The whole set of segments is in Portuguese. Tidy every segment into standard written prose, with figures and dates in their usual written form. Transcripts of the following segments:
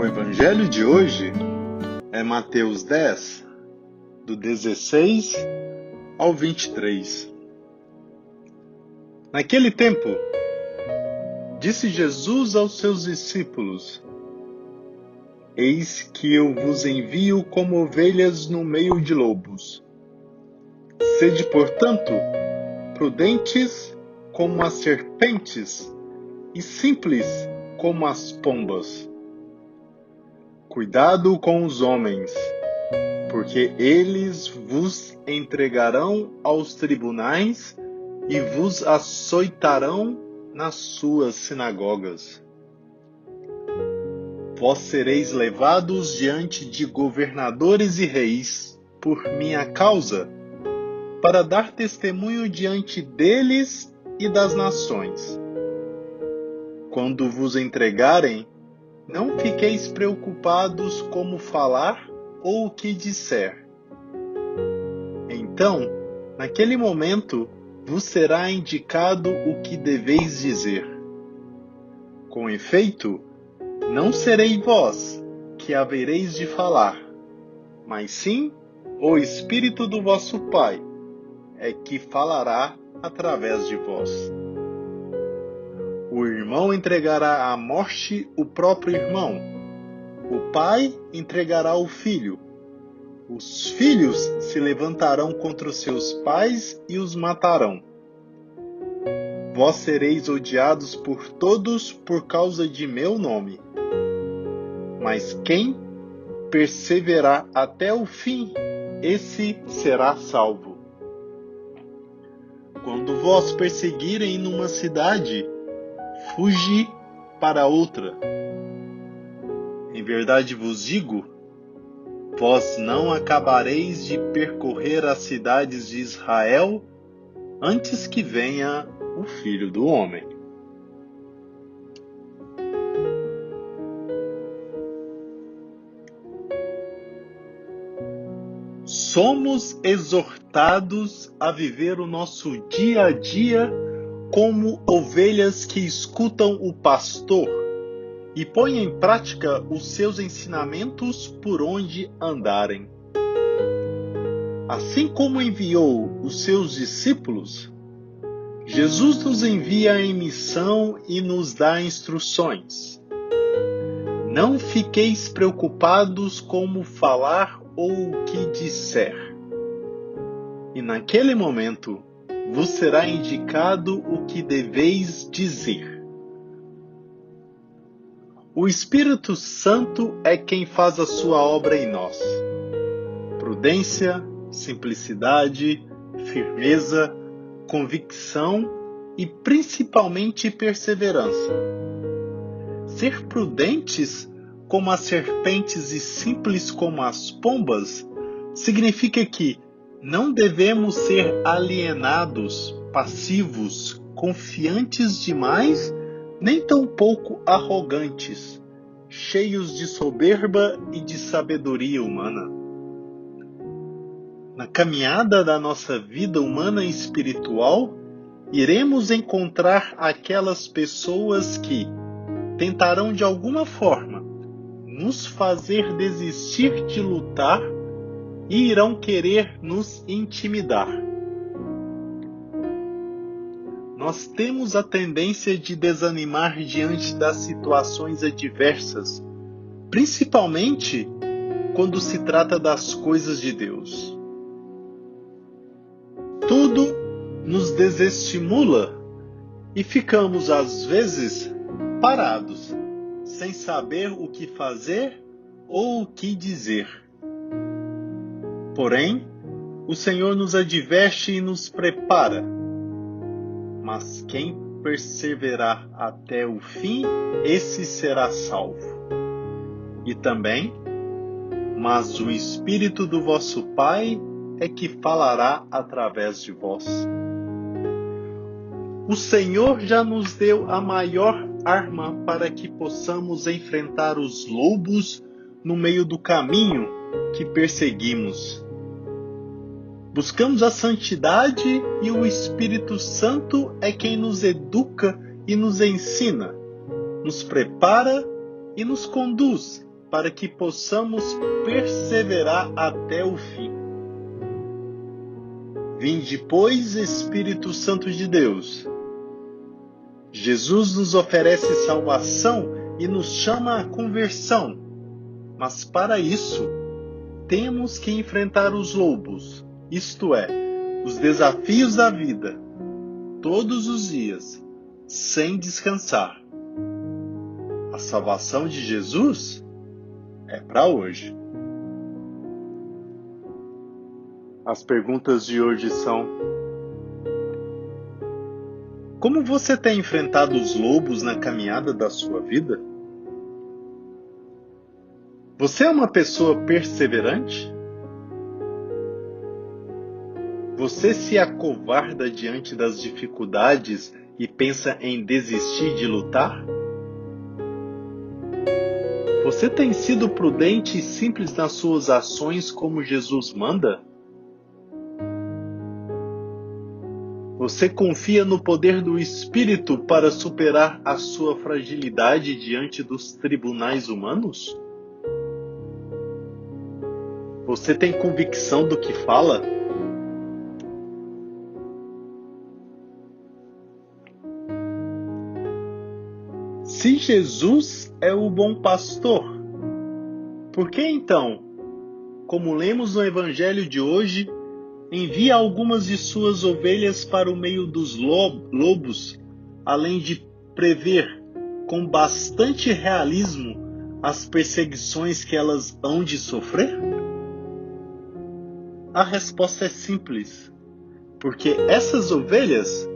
evangelho de hoje é Mateus 10, do 16 ao 23. Naquele tempo, disse Jesus aos seus discípulos: Eis que eu vos envio como ovelhas no meio de lobos. Sede, portanto, prudentes como as serpentes e simples como as pombas. Cuidado com os homens, porque eles vos entregarão aos tribunais e vos açoitarão nas suas sinagogas. Vós sereis levados diante de governadores e reis por minha causa, para dar testemunho diante deles e das nações. Quando vos entregarem, não fiqueis preocupados como falar ou o que disser. Então, naquele momento, vos será indicado o que deveis dizer. Com efeito, não serei vós que havereis de falar, mas sim o Espírito do vosso Pai é que falará através de vós. O irmão entregará à morte o próprio irmão. O pai entregará o filho. Os filhos se levantarão contra os seus pais e os matarão. Vós sereis odiados por todos por causa de meu nome. Mas quem perseverar até o fim, esse será salvo. Quando vós perseguirem numa cidade, fugi para outra. Em verdade vos digo, vós não acabareis de percorrer as cidades de Israel antes que venha o Filho do Homem. Somos exortados a viver o nosso dia a dia como ovelhas que escutam o pastor e põem em prática os seus ensinamentos por onde andarem. Assim como enviou os seus discípulos, Jesus nos envia em missão e nos dá instruções. Não fiqueis preocupados como falar ou o que disser. E naquele momento, vos será indicado o que deveis dizer. O Espírito Santo é quem faz a sua obra em nós. Prudência, simplicidade, firmeza, convicção e principalmente perseverança. Ser prudentes como as serpentes e simples como as pombas significa que não devemos ser alienados, passivos, confiantes demais, nem tampouco arrogantes, cheios de soberba e de sabedoria humana. Na caminhada da nossa vida humana e espiritual, iremos encontrar aquelas pessoas que tentarão de alguma forma nos fazer desistir de lutar e irão querer nos intimidar. Nós temos a tendência de desanimar diante das situações adversas, principalmente quando se trata das coisas de Deus. Tudo nos desestimula e ficamos, às vezes, parados, sem saber o que fazer ou o que dizer. Porém, o Senhor nos adverte e nos prepara. Mas quem perseverar até o fim, esse será salvo. E também, mas o Espírito do vosso Pai é que falará através de vós. O Senhor já nos deu a maior arma para que possamos enfrentar os lobos no meio do caminho que perseguimos. Buscamos a santidade e o Espírito Santo é quem nos educa e nos ensina, nos prepara e nos conduz para que possamos perseverar até o fim. Vinde, pois, Espírito Santo de Deus. Jesus nos oferece salvação e nos chama à conversão, mas para isso temos que enfrentar os lobos, isto é, os desafios da vida, todos os dias, sem descansar. A salvação de Jesus é para hoje. As perguntas de hoje são: como você tem enfrentado os lobos na caminhada da sua vida? Você é uma pessoa perseverante? Você se acovarda diante das dificuldades e pensa em desistir de lutar? Você tem sido prudente e simples nas suas ações como Jesus manda? Você confia no poder do Espírito para superar a sua fragilidade diante dos tribunais humanos? Você tem convicção do que fala? Se Jesus é o bom pastor, por que então, como lemos no Evangelho de hoje, envia algumas de suas ovelhas para o meio dos lobos, além de prever com bastante realismo as perseguições que elas hão de sofrer? A resposta é simples, porque essas ovelhas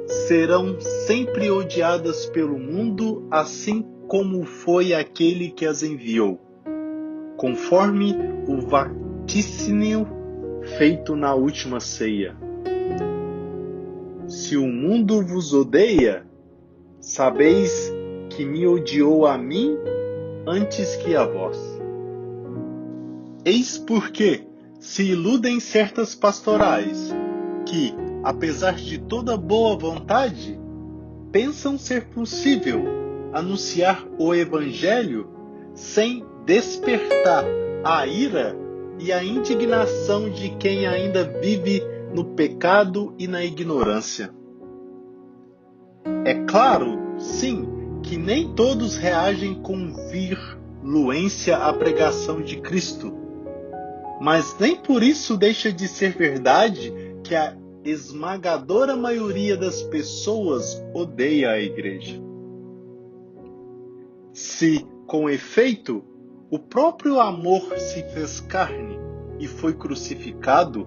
serão sempre odiadas pelo mundo, assim como foi aquele que as enviou, conforme o vaticínio feito na última ceia. Se o mundo vos odeia, sabeis que me odiou a mim antes que a vós. Eis porque se iludem certas pastorais que, apesar de toda boa vontade, pensam ser possível anunciar o Evangelho sem despertar a ira e a indignação de quem ainda vive no pecado e na ignorância. É claro, sim, que nem todos reagem com virulência à pregação de Cristo, mas nem por isso deixa de ser verdade que a esmagadora maioria das pessoas odeia a igreja. Se, com efeito, o próprio amor se fez carne e foi crucificado,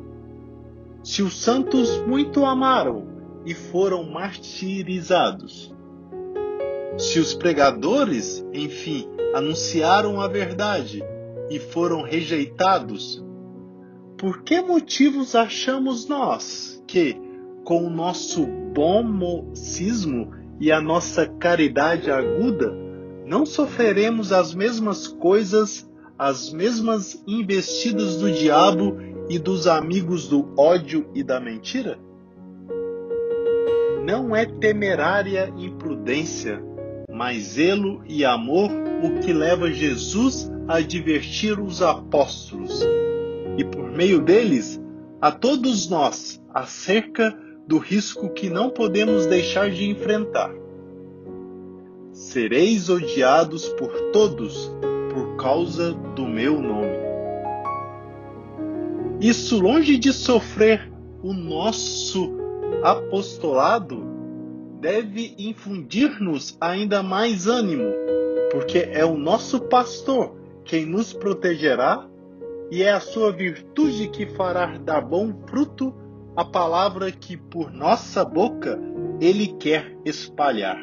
se os santos muito amaram e foram martirizados, se os pregadores, enfim, anunciaram a verdade e foram rejeitados, por que motivos achamos nós que, com o nosso bom mocismo e a nossa caridade aguda, não sofreremos as mesmas coisas, as mesmas investidas do diabo e dos amigos do ódio e da mentira? Não é temerária imprudência, mas zelo e amor o que leva Jesus a advertir os apóstolos, e por meio deles, a todos nós, acerca do risco que não podemos deixar de enfrentar. Sereis odiados por todos por causa do meu nome. Isso, longe de sofrer o nosso apostolado, deve infundir-nos ainda mais ânimo, porque é o nosso pastor quem nos protegerá e é a sua virtude que fará dar bom fruto a palavra que por nossa boca ele quer espalhar.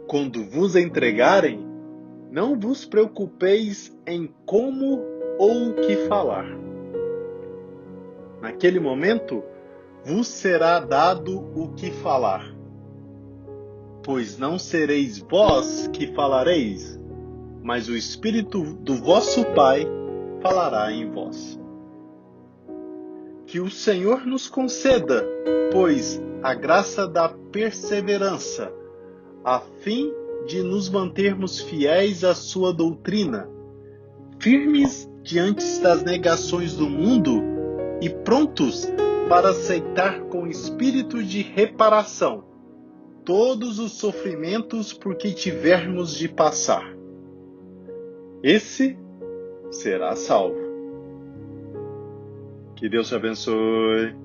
Quando vos entregarem, não vos preocupeis em como ou o que falar. Naquele momento, vos será dado o que falar, pois não sereis vós que falareis, mas o Espírito do vosso Pai falará em vós. Que o Senhor nos conceda, pois, a graça da perseverança, a fim de nos mantermos fiéis à sua doutrina, firmes diante das negações do mundo e prontos para aceitar com espírito de reparação todos os sofrimentos por que tivermos de passar. Esse será salvo. Que Deus te abençoe.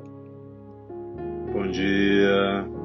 Bom dia.